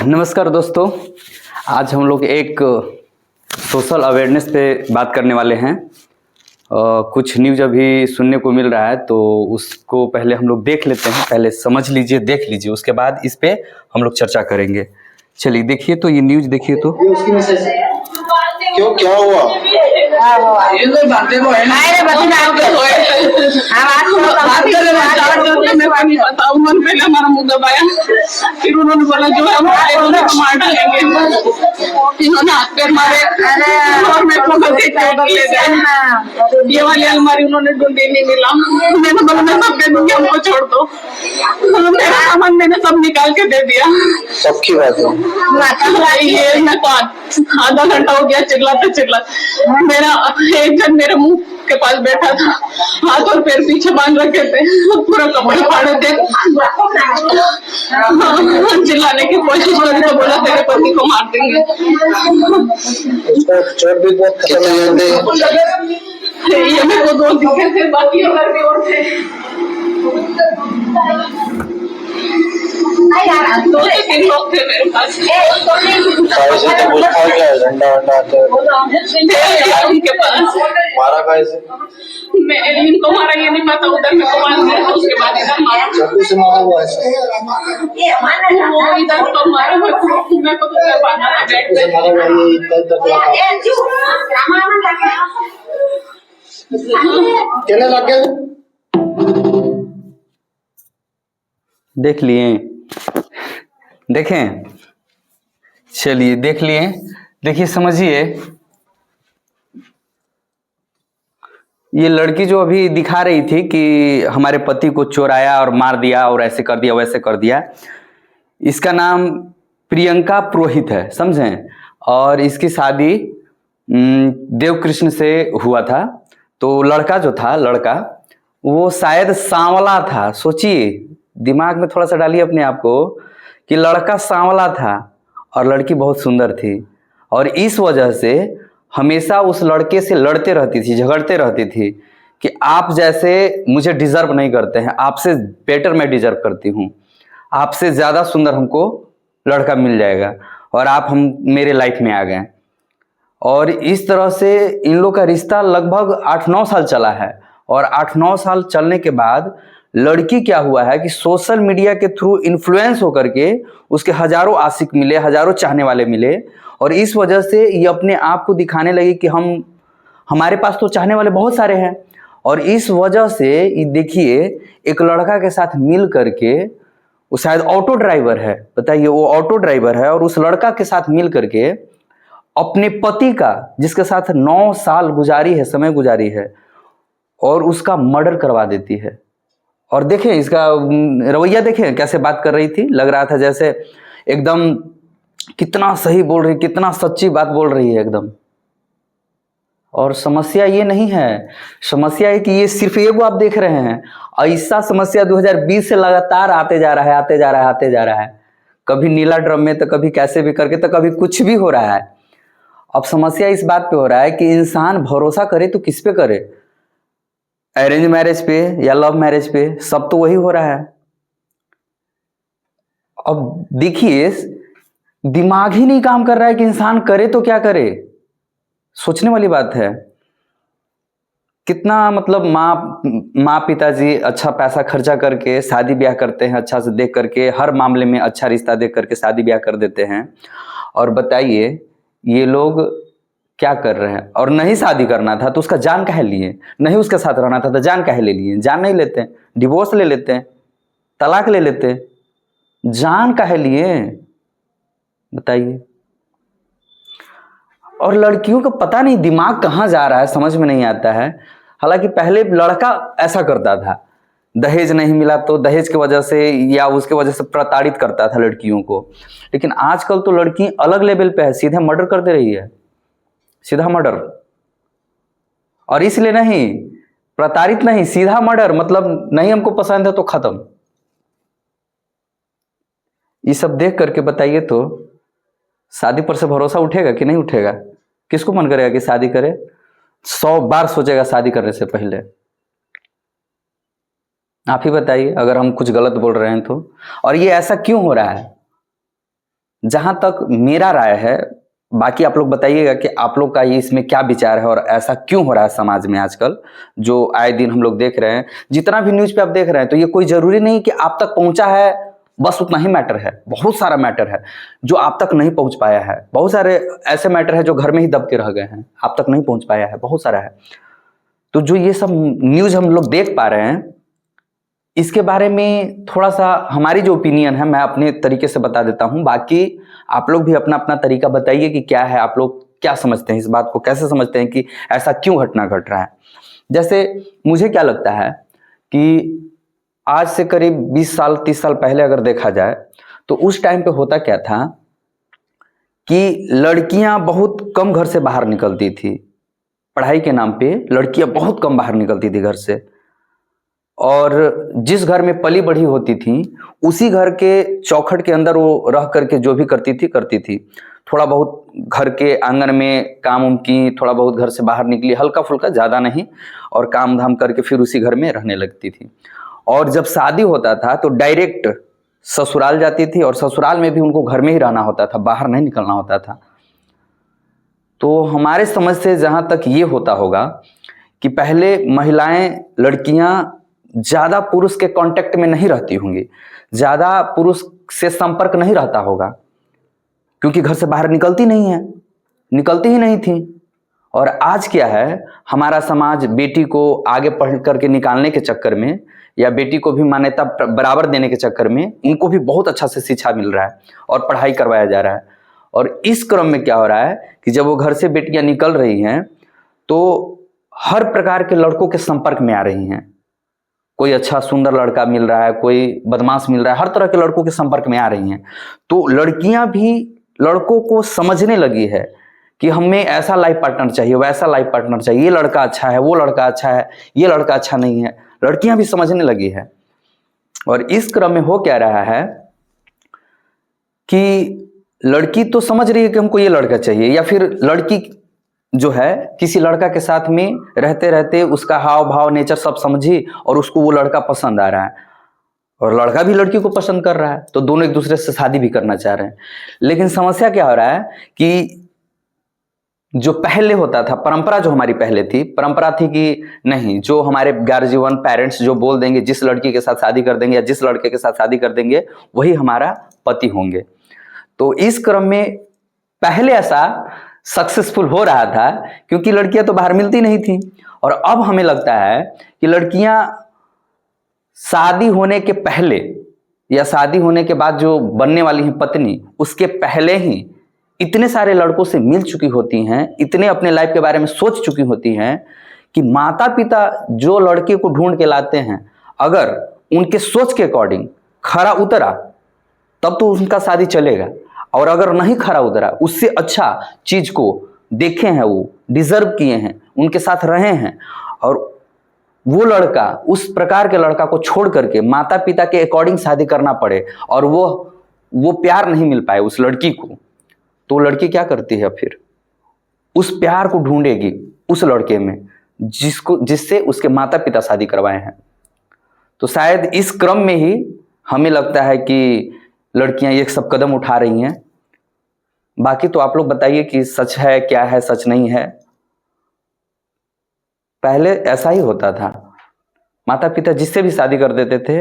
नमस्कार दोस्तों, आज हम लोग एक सोशल अवेयरनेस पे बात करने वाले हैं। कुछ न्यूज़ अभी सुनने को मिल रहा है तो उसको पहले हम लोग देख लेते हैं। पहले समझ लीजिए, देख लीजिए, उसके बाद इस पे हम लोग चर्चा करेंगे। चलिए देखिए तो ये न्यूज़ देखिए तो क्यों, क्या हुआ? ये तो बातें तो है ना, मैं बताऊं, उन्होंने पहले हमारा मुंह दबाया, फिर उन्होंने बोला जो है हम मार डालेंगे। इन्होंने हाथ पैर मारे और मेरे को ले गए। ये वाली अलमारी उन्होंने ढूंढी, नहीं मिला। मैंने बोला मैं सब दे दूंगी, हमको छोड़ दो। मेरा सामान मैंने सब निकाल के दे दिया। सबकी बात है। ये मैं तो आधा घंटा हो गया चिल्लाते। मेरा एक जन मेरे मुंह के पास बैठा था, हाथ और पैर पीछे बांध रखे थे, पूरा कपड़े फाड़े थे। चिल्लाने की कोशिश करी तो बोला तेरे पति को मार देंगे। चोट भी बहुत खतरनाक थे। ये मेरे को 2 दिखे थे, बाकी अगर भी और थे। 2 से 3 लोग थे मेरे पास। कैसे तो कुछ खा गया, डंडा वंडा आते उनके पास मारा कैसे? मैं इनको मारा ये नहीं पता, उधर मेरे को मार दिया, उसके बाद इधर मारा। चाकू से मारा हुआ है? वो इधर तो मारा, मैं को तो मैं बांधा था बेड पे। मारा हुआ ये इतना तक कहने लग गया। देख लिए, देखें, चलिए देख लिए। देखिए समझिए, ये लड़की जो अभी दिखा रही थी कि हमारे पति को चोराया और मार दिया और ऐसे कर दिया वैसे कर दिया, इसका नाम प्रियंका पुरोहित है, समझें। और इसकी शादी देवकृष्ण से हुआ था। तो लड़का जो था, लड़का वो शायद सांवला था। सोचिए, दिमाग में थोड़ा सा डालिए अपने आप को कि लड़का सांवला था और लड़की बहुत सुंदर थी, और इस वजह से हमेशा उस लड़के से लड़ते रहती थी, झगड़ते रहती थी कि आप जैसे मुझे डिजर्व नहीं करते हैं, आपसे बेटर मैं डिजर्व करती हूँ, आपसे ज़्यादा सुंदर हमको लड़का मिल जाएगा और आप हम मेरे लाइफ में आ गए। और इस तरह से इन लोग का रिश्ता लगभग 8-9 साल चला है। और 8-9 साल चलने के बाद लड़की क्या हुआ है कि सोशल मीडिया के थ्रू इन्फ्लुएंस होकर के उसके हजारों आशिक मिले, हजारों चाहने वाले मिले, और इस वजह से ये अपने आप को दिखाने लगी कि हमारे पास तो चाहने वाले बहुत सारे हैं। और इस वजह से देखिए, एक लड़का के साथ मिल करके, वो शायद ऑटो ड्राइवर है, बताइए, वो ऑटो ड्राइवर है, और उस लड़का के साथ मिल करके अपने पति का, जिसके साथ 9 साल गुजारी है, समय गुजारी है, और उसका मर्डर करवा देती है। और देखें इसका रवैया, देखें कैसे बात कर रही थी, लग रहा था जैसे एकदम कितना सही बोल रही, कितना सच्ची बात बोल रही है एकदम। और समस्या ये नहीं है, समस्या है कि ये सिर्फ एगो आप देख रहे हैं, ऐसा समस्या 2020 से लगातार आते जा रहा है। कभी नीला ड्रम में, तो कभी कैसे भी करके, तो कभी कुछ भी हो रहा है। अब समस्या इस बात पे हो रहा है कि इंसान भरोसा करे तो किस पे करे, अरेंज मैरिज पे या लव मैरिज पे, सब तो वही हो रहा है। अब देखिए, दिमाग ही नहीं काम कर रहा है कि इंसान करे तो क्या करे। सोचने वाली बात है। कितना मतलब माँ पिताजी अच्छा पैसा खर्चा करके शादी ब्याह करते हैं, अच्छा से देख करके, हर मामले में अच्छा रिश्ता देख करके शादी ब्याह कर देते हैं। और बताइए ये लोग क्या कर रहे हैं। और नहीं शादी करना था तो उसका जान काहे लिए, नहीं उसके साथ रहना था तो जान काहे ले लिए। जान नहीं लेते, डिवोर्स ले लेते हैं, तलाक ले लेते, जान काहे लिए, बताइए। और लड़कियों को पता नहीं दिमाग कहाँ जा रहा है, समझ में नहीं आता है। हालांकि पहले लड़का ऐसा करता था, दहेज नहीं मिला तो दहेज की वजह से या उसके वजह से प्रताड़ित करता था लड़कियों को। लेकिन आजकल तो लड़की अलग लेवल पे है, सीधे मर्डर कर दे रही है, सीधा मर्डर। और इसलिए नहीं, प्रताड़ित नहीं, सीधा मर्डर, मतलब नहीं हमको पसंद है तो खत्म। ये सब देख करके बताइए तो शादी पर से भरोसा उठेगा कि नहीं उठेगा। किसको मन करेगा कि शादी करे, 100 बार सोचेगा शादी करने से पहले। आप ही बताइए अगर हम कुछ गलत बोल रहे हैं तो। और ये ऐसा क्यों हो रहा है? जहां तक मेरा राय है, बाकी आप लोग बताइएगा कि आप लोग का ये इसमें क्या विचार है और ऐसा क्यों हो रहा है समाज में आजकल, जो आए दिन हम लोग देख रहे हैं। जितना भी न्यूज पे आप देख रहे हैं तो ये कोई जरूरी नहीं कि आप तक पहुंचा है, बस उतना ही मैटर है। बहुत सारा मैटर है जो आप तक नहीं पहुंच पाया है। बहुत सारे ऐसे मैटर है जो घर में ही दब के रह गए हैं, आप तक नहीं पहुंच पाया है, बहुत सारा है। तो जो ये सब न्यूज हम लोग देख पा रहे हैं, इसके बारे में थोड़ा सा हमारी जो ओपिनियन है मैं अपने तरीके से बता देता हूं। बाकी आप लोग भी अपना अपना तरीका बताइए कि क्या है, आप लोग क्या समझते हैं, इस बात को कैसे समझते हैं कि ऐसा क्यों घटना घट रहा है। जैसे मुझे क्या लगता है कि आज से करीब 20 साल 30 साल पहले अगर देखा जाए तो उस टाइम पे होता क्या था कि लड़कियां बहुत कम घर से बाहर निकलती थी। पढ़ाई के नाम पे लड़कियां बहुत कम बाहर निकलती थी घर से, और जिस घर में पली बढ़ी होती थी उसी घर के चौखट के अंदर वो रह करके जो भी करती थी। थोड़ा बहुत घर के आंगन में काम उम की, थोड़ा बहुत घर से बाहर निकली, हल्का फुल्का, ज़्यादा नहीं, और काम धाम करके फिर उसी घर में रहने लगती थी। और जब शादी होता था तो डायरेक्ट ससुराल जाती थी, और ससुराल में भी उनको घर में ही रहना होता था, बाहर नहीं निकलना होता था। तो हमारे समझ से जहाँ तक ये होता होगा कि पहले महिलाएं, लड़कियां ज़्यादा पुरुष के कांटेक्ट में नहीं रहती होंगी, ज़्यादा पुरुष से संपर्क नहीं रहता होगा, क्योंकि घर से बाहर निकलती ही नहीं थी। और आज क्या है, हमारा समाज बेटी को आगे पढ़ करके निकालने के चक्कर में, या बेटी को भी मान्यता बराबर देने के चक्कर में, इनको भी बहुत अच्छा से शिक्षा मिल रहा है और पढ़ाई करवाया जा रहा है। और इस क्रम में क्या हो रहा है कि जब वो घर से बेटियां निकल रही हैं तो हर प्रकार के लड़कों के संपर्क में आ रही हैं। कोई अच्छा सुंदर लड़का मिल रहा है, कोई बदमाश मिल रहा है, हर तरह के लड़कों के संपर्क में आ रही हैं। तो लड़कियां भी लड़कों को समझने लगी है कि हमें ऐसा लाइफ पार्टनर चाहिए, वैसा लाइफ पार्टनर चाहिए, ये लड़का अच्छा है, वो लड़का अच्छा है, ये लड़का अच्छा नहीं है। लड़कियां भी समझने लगी है। और इस क्रम में हो क्या रहा है कि लड़की तो समझ रही है कि हमको ये लड़का चाहिए, या फिर लड़की जो है किसी लड़का के साथ में रहते रहते उसका हाव भाव नेचर सब समझी और उसको वो लड़का पसंद आ रहा है, और लड़का भी लड़की को पसंद कर रहा है, तो दोनों एक दूसरे से शादी भी करना चाह रहे हैं। लेकिन समस्या क्या हो रहा है कि जो पहले होता था, परंपरा जो हमारी पहले थी, परंपरा थी कि नहीं, जो हमारे गार्जियन पेरेंट्स जो बोल देंगे, जिस लड़की के साथ शादी कर देंगे या जिस लड़के के साथ शादी कर देंगे वही हमारा पति होंगे। तो इस क्रम में पहले ऐसा सक्सेसफुल हो रहा था क्योंकि लड़कियां तो बाहर मिलती नहीं थी। और अब हमें लगता है कि लड़कियां शादी होने के पहले या शादी होने के बाद जो बनने वाली हैं पत्नी, उसके पहले ही इतने सारे लड़कों से मिल चुकी होती हैं, इतने अपने लाइफ के बारे में सोच चुकी होती हैं कि माता पिता जो लड़के को ढूंढ के लाते हैं, अगर उनके सोच के अकॉर्डिंग खरा उतरा तब तो उनका शादी चलेगा, और अगर नहीं खरा उतरा, उससे अच्छा चीज को देखे हैं, वो डिजर्व किए हैं, उनके साथ रहे हैं, और वो लड़का उस प्रकार के लड़का को छोड़ करके माता पिता के अकॉर्डिंग शादी करना पड़े और वो प्यार नहीं मिल पाए उस लड़की को, तो लड़की क्या करती है, फिर उस प्यार को ढूंढेगी उस लड़के में जिससे उसके माता पिता शादी करवाए हैं। तो शायद इस क्रम में ही हमें लगता है कि लड़कियां ये सब कदम उठा रही हैं। बाकी तो आप लोग बताइए कि सच है, क्या है, सच नहीं है। पहले ऐसा ही होता था, माता पिता जिससे भी शादी कर देते थे